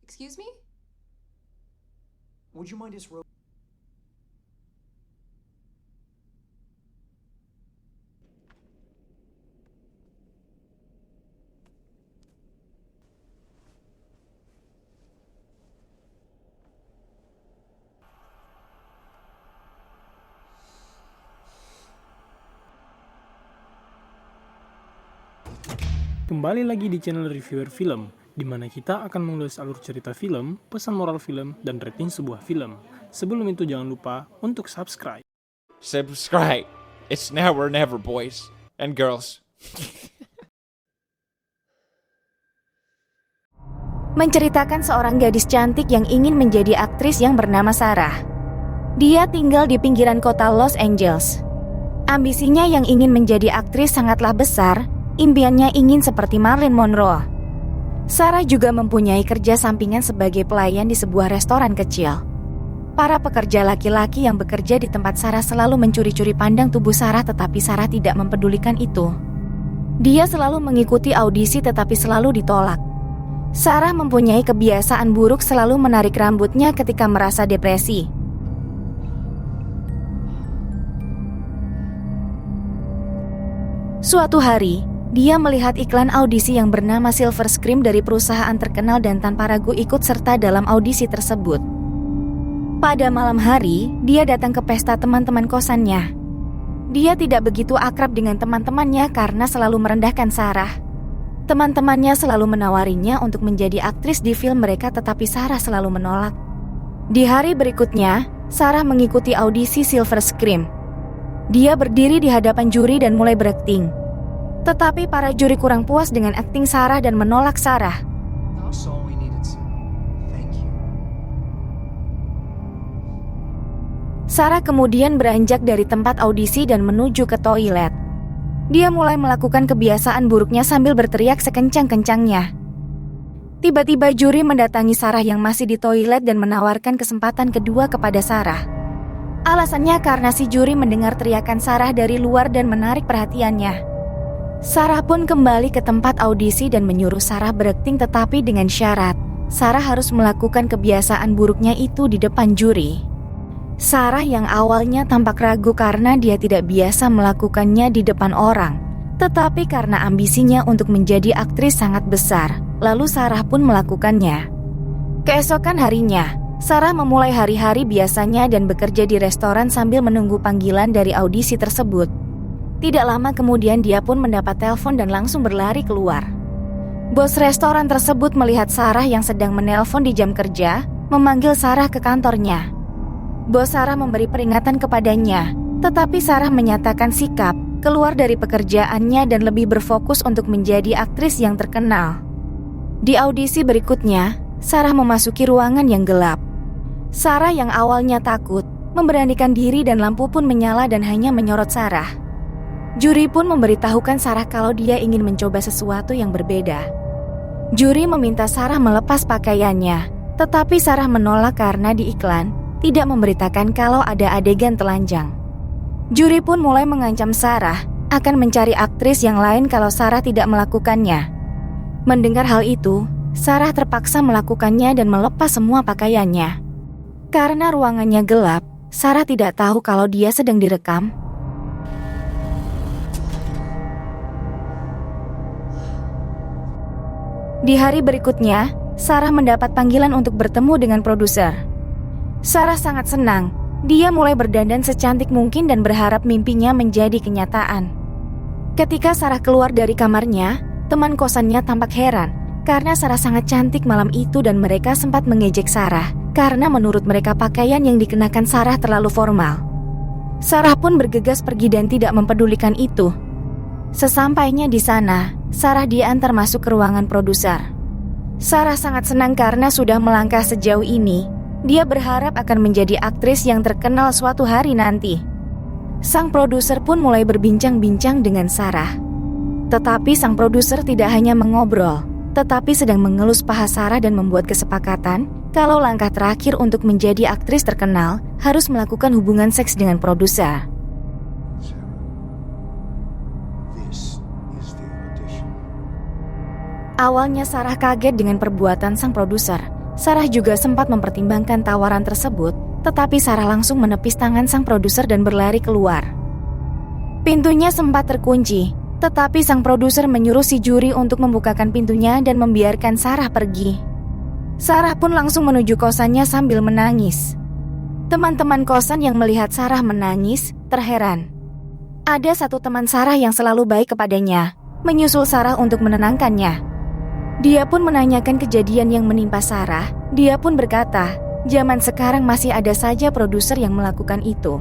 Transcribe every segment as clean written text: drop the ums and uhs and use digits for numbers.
Excuse me? Would you mind us Kembali lagi di channel Reviewer Film, di mana kita akan mengulas alur cerita film, pesan moral film, dan rating sebuah film. Sebelum itu jangan lupa untuk subscribe. Subscribe. It's now or never, boys and girls. Menceritakan seorang gadis cantik yang ingin menjadi aktris yang bernama Sarah. Dia tinggal di pinggiran kota Los Angeles. Ambisinya yang ingin menjadi aktris sangatlah besar. Impiannya ingin seperti Marilyn Monroe. Sarah juga mempunyai kerja sampingan sebagai pelayan di sebuah restoran kecil. Para pekerja laki-laki yang bekerja di tempat Sarah selalu mencuri-curi pandang tubuh Sarah, tetapi Sarah tidak mempedulikan itu. Dia selalu mengikuti audisi tetapi selalu ditolak. Sarah mempunyai kebiasaan buruk selalu menarik rambutnya ketika merasa depresi. Suatu hari, dia melihat iklan audisi yang bernama Silver Scream dari perusahaan terkenal dan tanpa ragu ikut serta dalam audisi tersebut. Pada malam hari, dia datang ke pesta teman-teman kosannya. Dia tidak begitu akrab dengan teman-temannya karena selalu merendahkan Sarah. Teman-temannya selalu menawarinya untuk menjadi aktris di film mereka, tetapi Sarah selalu menolak. Di hari berikutnya, Sarah mengikuti audisi Silver Scream. Dia berdiri di hadapan juri dan mulai berakting. Tetapi para juri kurang puas dengan akting Sarah dan menolak Sarah. Sarah kemudian beranjak dari tempat audisi dan menuju ke toilet. Dia mulai melakukan kebiasaan buruknya sambil berteriak sekencang-kencangnya. Tiba-tiba juri mendatangi Sarah yang masih di toilet dan menawarkan kesempatan kedua kepada Sarah. Alasannya karena si juri mendengar teriakan Sarah dari luar dan menarik perhatiannya. Sarah pun kembali ke tempat audisi dan menyuruh Sarah berakting, tetapi dengan syarat Sarah harus melakukan kebiasaan buruknya itu di depan juri. Sarah yang awalnya tampak ragu karena dia tidak biasa melakukannya di depan orang, tetapi karena ambisinya untuk menjadi aktris sangat besar, lalu Sarah pun melakukannya. Keesokan harinya, Sarah memulai hari-hari biasanya dan bekerja di restoran sambil menunggu panggilan dari audisi tersebut. Tidak lama kemudian dia pun mendapat telepon dan langsung berlari keluar. Bos restoran tersebut melihat Sarah yang sedang menelpon di jam kerja, memanggil Sarah ke kantornya. Bos Sarah memberi peringatan kepadanya, tetapi Sarah menyatakan sikap, keluar dari pekerjaannya dan lebih berfokus untuk menjadi aktris yang terkenal. Di audisi berikutnya, Sarah memasuki ruangan yang gelap. Sarah yang awalnya takut, memberanikan diri dan lampu pun menyala dan hanya menyorot Sarah. Juri pun memberitahukan Sarah kalau dia ingin mencoba sesuatu yang berbeda. Juri meminta Sarah melepas pakaiannya, tetapi Sarah menolak karena di iklan tidak memberitakan kalau ada adegan telanjang. Juri pun mulai mengancam Sarah akan mencari aktris yang lain kalau Sarah tidak melakukannya. Mendengar hal itu, Sarah terpaksa melakukannya dan melepas semua pakaiannya. Karena ruangannya gelap, Sarah tidak tahu kalau dia sedang direkam. Di hari berikutnya, Sarah mendapat panggilan untuk bertemu dengan produser. Sarah sangat senang. Dia mulai berdandan secantik mungkin dan berharap mimpinya menjadi kenyataan. Ketika Sarah keluar dari kamarnya, teman kosannya tampak heran karena Sarah sangat cantik malam itu dan mereka sempat mengejek Sarah karena menurut mereka pakaian yang dikenakan Sarah terlalu formal. Sarah pun bergegas pergi dan tidak mempedulikan itu. Sesampainya di sana, Sarah diantar masuk ke ruangan produser. Sarah sangat senang karena sudah melangkah sejauh ini. Dia berharap akan menjadi aktris yang terkenal suatu hari nanti. Sang produser pun mulai berbincang-bincang dengan Sarah. Tetapi sang produser tidak hanya mengobrol, tetapi sedang mengelus paha Sarah dan membuat kesepakatan kalau langkah terakhir untuk menjadi aktris terkenal harus melakukan hubungan seks dengan produser. Awalnya Sarah kaget dengan perbuatan sang produser. Sarah juga sempat mempertimbangkan tawaran tersebut, tetapi Sarah langsung menepis tangan sang produser dan berlari keluar. Pintunya sempat terkunci, tetapi sang produser menyuruh si juri untuk membukakan pintunya dan membiarkan Sarah pergi. Sarah pun langsung menuju kosannya sambil menangis. Teman-teman kosan yang melihat Sarah menangis terheran. Ada satu teman Sarah yang selalu baik kepadanya, menyusul Sarah untuk menenangkannya. Dia pun menanyakan kejadian yang menimpa Sarah. Dia pun berkata, zaman sekarang masih ada saja produser yang melakukan itu.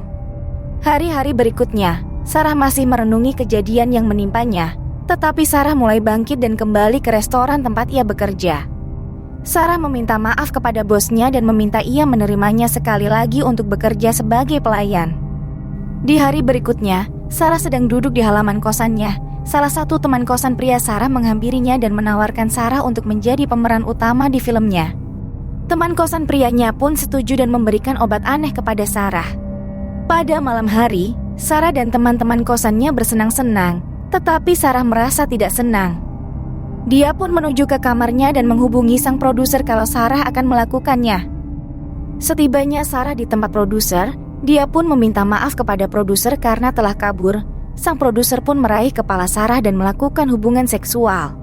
Hari-hari berikutnya, Sarah masih merenungi kejadian yang menimpanya, tetapi Sarah mulai bangkit dan kembali ke restoran tempat ia bekerja. Sarah meminta maaf kepada bosnya dan meminta ia menerimanya sekali lagi untuk bekerja sebagai pelayan. Di hari berikutnya, Sarah sedang duduk di halaman kosannya. Salah satu teman kosan pria Sarah menghampirinya dan menawarkan Sarah untuk menjadi pemeran utama di filmnya. Teman kosan prianya pun setuju dan memberikan obat aneh kepada Sarah. Pada malam hari, Sarah dan teman-teman kosannya bersenang-senang, tetapi Sarah merasa tidak senang. Dia pun menuju ke kamarnya dan menghubungi sang produser kalau Sarah akan melakukannya. Setibanya Sarah di tempat produser, dia pun meminta maaf kepada produser karena telah kabur. Sang produser pun meraih kepala Sarah dan melakukan hubungan seksual.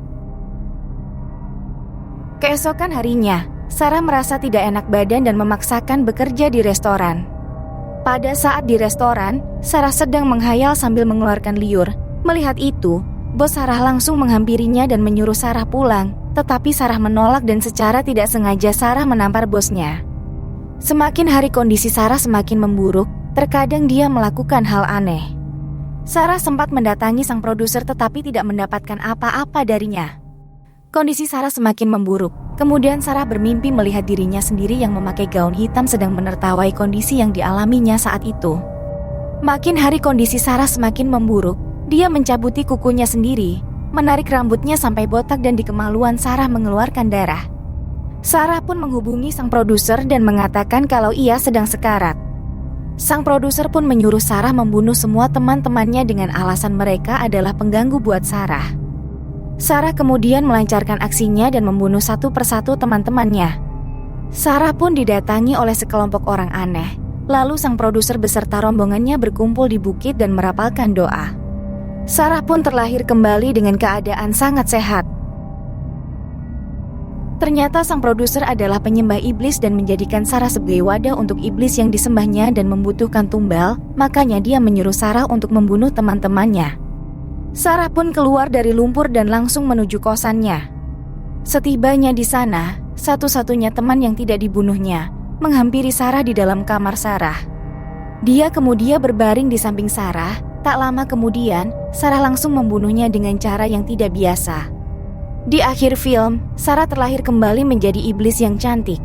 Keesokan harinya, Sarah merasa tidak enak badan dan memaksakan bekerja di restoran. Pada saat di restoran, Sarah sedang menghayal sambil mengeluarkan liur. Melihat itu, bos Sarah langsung menghampirinya dan menyuruh Sarah pulang, tetapi Sarah menolak dan secara tidak sengaja Sarah menampar bosnya. Semakin hari kondisi Sarah semakin memburuk, terkadang dia melakukan hal aneh. Sarah sempat mendatangi sang produser tetapi tidak mendapatkan apa-apa darinya. Kondisi Sarah semakin memburuk. Kemudian Sarah bermimpi melihat dirinya sendiri yang memakai gaun hitam sedang menertawai kondisi yang dialaminya saat itu. Makin hari kondisi Sarah semakin memburuk. Dia mencabuti kukunya sendiri, menarik rambutnya sampai botak dan di kemaluan Sarah mengeluarkan darah. Sarah pun menghubungi sang produser dan mengatakan kalau ia sedang sekarat. Sang produser pun menyuruh Sarah membunuh semua teman-temannya dengan alasan mereka adalah pengganggu buat Sarah. Sarah kemudian melancarkan aksinya dan membunuh satu persatu teman-temannya. Sarah pun didatangi oleh sekelompok orang aneh. Lalu sang produser beserta rombongannya berkumpul di bukit dan merapalkan doa. Sarah pun terlahir kembali dengan keadaan sangat sehat. Ternyata sang produser adalah penyembah iblis dan menjadikan Sarah sebagai wadah untuk iblis yang disembahnya dan membutuhkan tumbal, makanya dia menyuruh Sarah untuk membunuh teman-temannya. Sarah pun keluar dari lumpur dan langsung menuju kosannya. Setibanya di sana, satu-satunya teman yang tidak dibunuhnya menghampiri Sarah di dalam kamar Sarah. Dia kemudian berbaring di samping Sarah. Tak lama kemudian, Sarah langsung membunuhnya dengan cara yang tidak biasa. Di akhir film, Sarah terlahir kembali menjadi iblis yang cantik.